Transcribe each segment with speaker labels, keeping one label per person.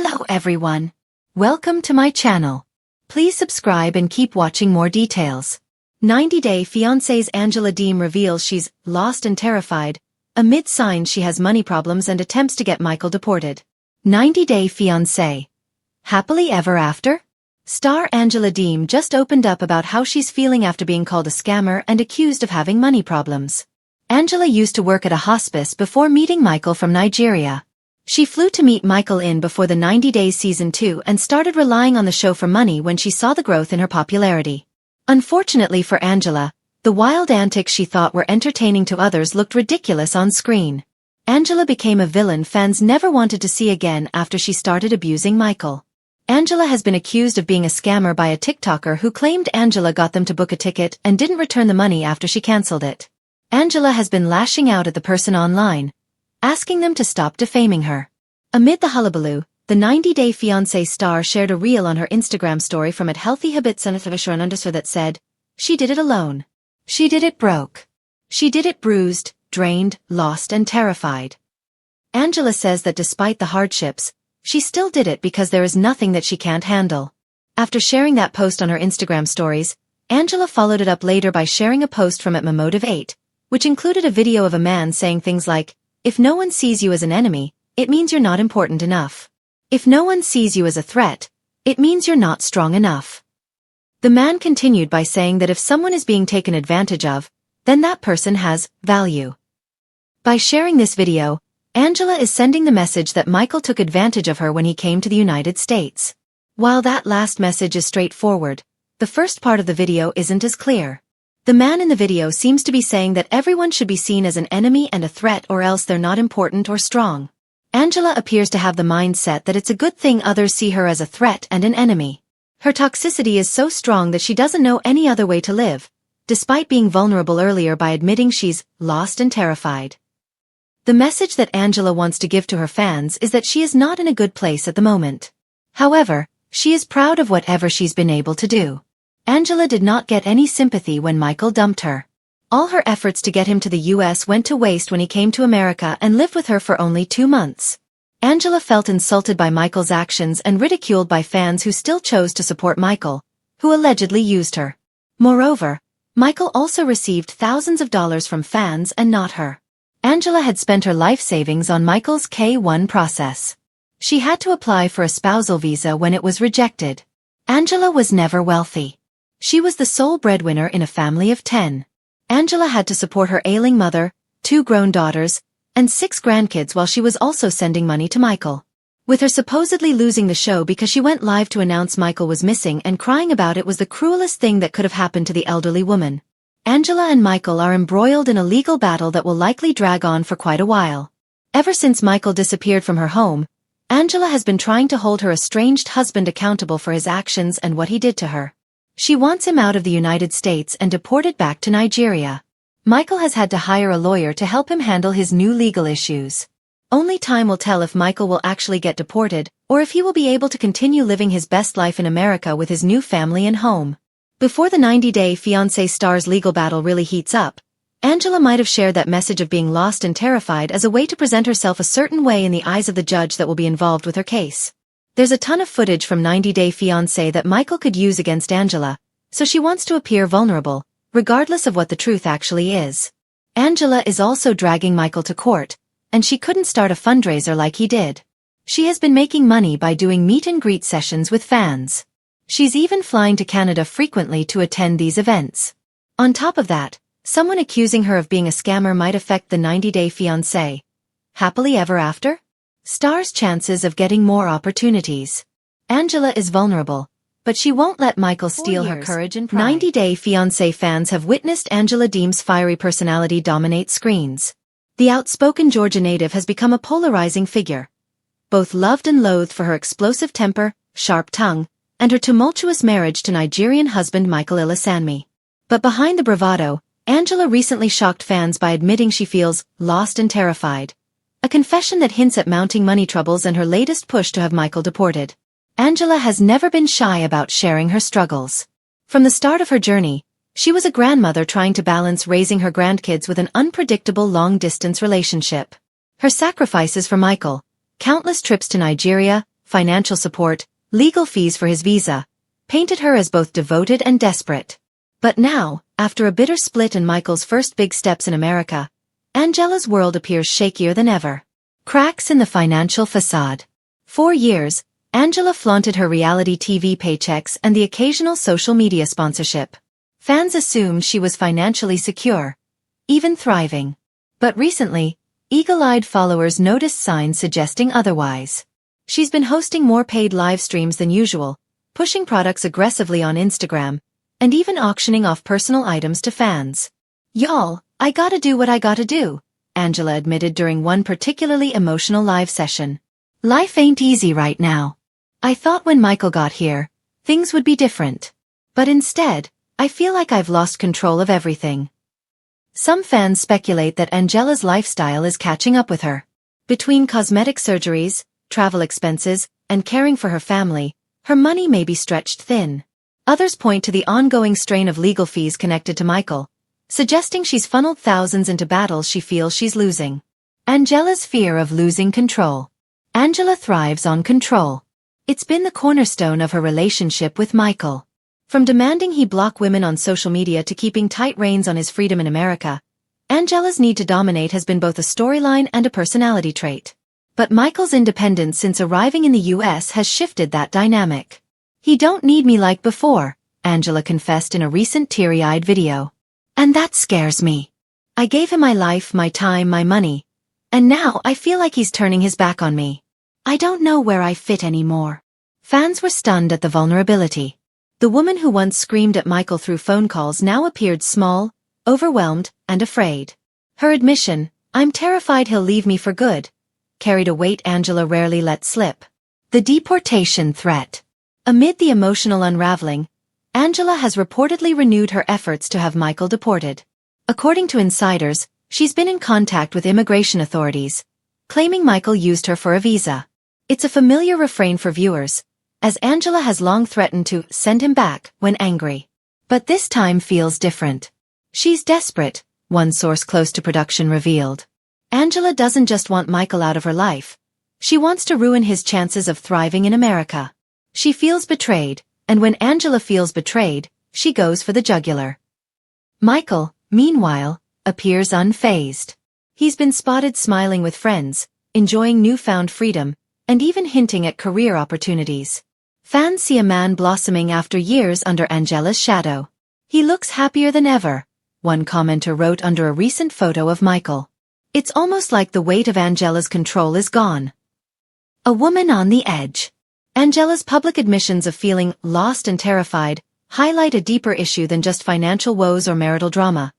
Speaker 1: Hello everyone. Welcome to my channel. Please subscribe and keep watching more details. 90-Day Fiancé's Angela Deem reveals she's lost and terrified, amid signs she has money problems and attempts to get Michael deported. 90-Day Fiancé. Happily ever after? Star Angela Deem just opened up about how she's feeling after being called a scammer and accused of having money problems. Angela used to work at a hospice before meeting Michael from Nigeria. She flew to meet Michael before the 90 Days Season 2 and started relying on the show for money when she saw the growth in her popularity. Unfortunately for Angela, the wild antics she thought were entertaining to others looked ridiculous on screen. Angela became a villain fans never wanted to see again after she started abusing Michael. Angela has been accused of being a scammer by a TikToker who claimed Angela got them to book a ticket and didn't return the money after she cancelled it. Angela has been lashing out at the person online, asking them to stop defaming her. Amid the hullabaloo, the 90-Day Fiancé star shared a reel on her Instagram story from Healthy Habits that said, "She did it alone. She did it broke. She did it bruised, drained, lost and terrified." Angela says that despite the hardships, she still did it because there is nothing that she can't handle. After sharing that post on her Instagram stories, Angela followed it up later by sharing a post from @Momotive8, which included a video of a man saying things like, "If no one sees you as an enemy, it means you're not important enough. If no one sees you as a threat, it means you're not strong enough." The man continued by saying that if someone is being taken advantage of, then that person has value. By sharing this video, Angela is sending the message that Michael took advantage of her when he came to the United States. While that last message is straightforward, the first part of the video isn't as clear. The man in the video seems to be saying that everyone should be seen as an enemy and a threat or else they're not important or strong. Angela appears to have the mindset that it's a good thing others see her as a threat and an enemy. Her toxicity is so strong that she doesn't know any other way to live, despite being vulnerable earlier by admitting she's lost and terrified. The message that Angela wants to give to her fans is that she is not in a good place at the moment. However, she is proud of whatever she's been able to do. Angela did not get any sympathy when Michael dumped her. All her efforts to get him to the US went to waste when he came to America and lived with her for only 2 months. Angela felt insulted by Michael's actions and ridiculed by fans who still chose to support Michael, who allegedly used her. Moreover, Michael also received thousands of dollars from fans and not her. Angela had spent her life savings on Michael's K-1 process. She had to apply for a spousal visa when it was rejected. Angela was never wealthy. She was the sole breadwinner in a family of 10. Angela had to support her ailing mother, 2 grown daughters, and 6 grandkids while she was also sending money to Michael. With her supposedly losing the show because she went live to announce Michael was missing and crying about it was the cruelest thing that could have happened to the elderly woman. Angela and Michael are embroiled in a legal battle that will likely drag on for quite a while. Ever since Michael disappeared from her home, Angela has been trying to hold her estranged husband accountable for his actions and what he did to her. She wants him out of the United States and deported back to Nigeria. Michael has had to hire a lawyer to help him handle his new legal issues. Only time will tell if Michael will actually get deported, or if he will be able to continue living his best life in America with his new family and home. Before the 90-Day Fiancé star's legal battle really heats up, Angela might have shared that message of being lost and terrified as a way to present herself a certain way in the eyes of the judge that will be involved with her case. There's a ton of footage from 90-Day Fiancé that Michael could use against Angela, so she wants to appear vulnerable, regardless of what the truth actually is. Angela is also dragging Michael to court, and she couldn't start a fundraiser like he did. She has been making money by doing meet-and-greet sessions with fans. She's even flying to Canada frequently to attend these events. On top of that, someone accusing her of being a scammer might affect the 90-Day Fiancé. Happily ever after? Star's chances of getting more opportunities. Angela is vulnerable, but she won't let Michael steal her courage and pride. 90-Day Fiancé fans have witnessed Angela Deem's fiery personality dominate screens. The outspoken Georgia native has become a polarizing figure, both loved and loathed for her explosive temper, sharp tongue, and her tumultuous marriage to Nigerian husband Michael Ilisanmi. But behind the bravado, Angela recently shocked fans by admitting she feels lost and terrified. A confession that hints at mounting money troubles and her latest push to have Michael deported. Angela has never been shy about sharing her struggles. From the start of her journey, she was a grandmother trying to balance raising her grandkids with an unpredictable long-distance relationship. Her sacrifices for Michael, countless trips to Nigeria, financial support, legal fees for his visa, painted her as both devoted and desperate. But now, after a bitter split and Michael's first big steps in America, Angela's world appears shakier than ever. Cracks in the financial facade. For years, Angela flaunted her reality TV paychecks and the occasional social media sponsorship. Fans assumed she was financially secure, even thriving. But recently, eagle-eyed followers noticed signs suggesting otherwise. She's been hosting more paid live streams than usual, pushing products aggressively on Instagram, and even auctioning off personal items to fans. "Y'all, I gotta do what I gotta do," Angela admitted during one particularly emotional live session. "Life ain't easy right now. I thought when Michael got here, things would be different. But instead, I feel like I've lost control of everything." Some fans speculate that Angela's lifestyle is catching up with her. Between cosmetic surgeries, travel expenses, and caring for her family, her money may be stretched thin. Others point to the ongoing strain of legal fees connected to Michael, suggesting she's funneled thousands into battles she feels she's losing. Angela's fear of losing control. Angela thrives on control. It's been the cornerstone of her relationship with Michael. From demanding he block women on social media to keeping tight reins on his freedom in America, Angela's need to dominate has been both a storyline and a personality trait. But Michael's independence since arriving in the US has shifted that dynamic. "He don't need me like before," Angela confessed in a recent teary-eyed video. "And that scares me. I gave him my life, my time, my money. And now I feel like he's turning his back on me. I don't know where I fit anymore." Fans were stunned at the vulnerability. The woman who once screamed at Michael through phone calls now appeared small, overwhelmed, and afraid. Her admission, "I'm terrified he'll leave me for good," carried a weight Angela rarely let slip. The deportation threat. Amid the emotional unraveling, Angela has reportedly renewed her efforts to have Michael deported. According to insiders, she's been in contact with immigration authorities, claiming Michael used her for a visa. It's a familiar refrain for viewers, as Angela has long threatened to send him back when angry. But this time feels different. She's desperate, one source close to production revealed. Angela doesn't just want Michael out of her life. She wants to ruin his chances of thriving in America. She feels betrayed, and when Angela feels betrayed, she goes for the jugular. Michael, meanwhile, appears unfazed. He's been spotted smiling with friends, enjoying newfound freedom, and even hinting at career opportunities. Fans see a man blossoming after years under Angela's shadow. "He looks happier than ever," one commenter wrote under a recent photo of Michael. "It's almost like the weight of Angela's control is gone." A woman on the edge. Angela's public admissions of feeling lost and terrified highlight a deeper issue than just financial woes or marital drama.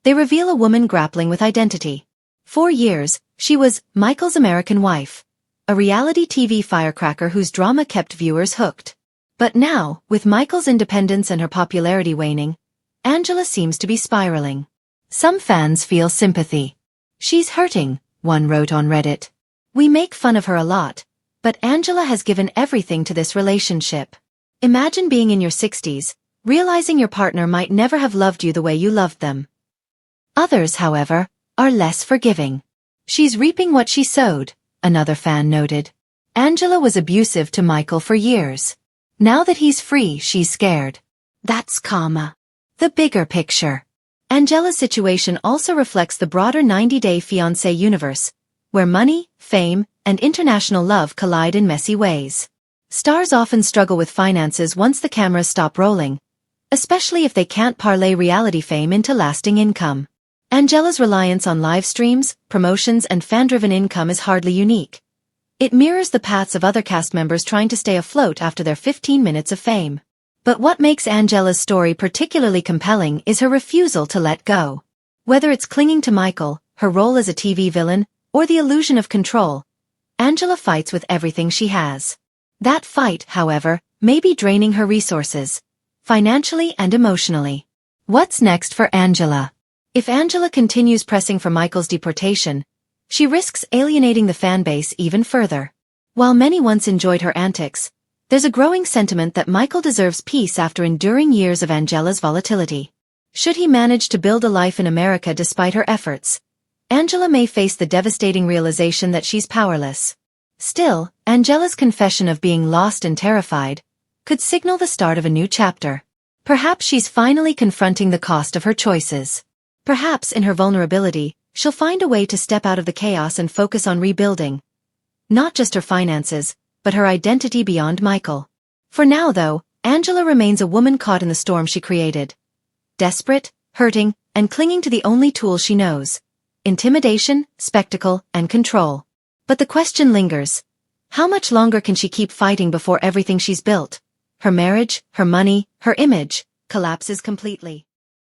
Speaker 1: They reveal a woman grappling with identity. For years, she was Michael's American wife, a reality TV firecracker whose drama kept viewers hooked. But now, with Michael's independence and her popularity waning, Angela seems to be spiraling. Some fans feel sympathy. "She's hurting," one wrote on Reddit. "We make fun of her a lot, but Angela has given everything to this relationship. Imagine being in your 60s, realizing your partner might never have loved you the way you loved them." Others, however, are less forgiving. "She's reaping what she sowed," another fan noted. Angela was abusive to Michael for years. Now that he's free, she's scared. That's karma. The bigger picture. Angela's situation also reflects the broader 90-Day Fiancé universe, where money, fame, and international love collide in messy ways. Stars often struggle with finances once the cameras stop rolling, especially if they can't parlay reality fame into lasting income. Angela's reliance on live streams, promotions, and fan-driven income is hardly unique. It mirrors the paths of other cast members trying to stay afloat after their 15 minutes of fame. But what makes Angela's story particularly compelling is her refusal to let go. Whether it's clinging to Michael, her role as a TV villain, or the illusion of control, Angela fights with everything she has. That fight, however, may be draining her resources, financially and emotionally. What's next for Angela? If Angela continues pressing for Michael's deportation, she risks alienating the fanbase even further. While many once enjoyed her antics, there's a growing sentiment that Michael deserves peace after enduring years of Angela's volatility. Should he manage to build a life in America despite her efforts, Angela may face the devastating realization that she's powerless. Still, Angela's confession of being lost and terrified could signal the start of a new chapter. Perhaps she's finally confronting the cost of her choices. Perhaps in her vulnerability, she'll find a way to step out of the chaos and focus on rebuilding. Not just her finances, but her identity beyond Michael. For now though, Angela remains a woman caught in the storm she created. Desperate, hurting, and clinging to the only tools she knows. Intimidation, spectacle, and control. But the question lingers. How much longer can she keep fighting before everything she's built? Her marriage, her money, her image, collapses completely?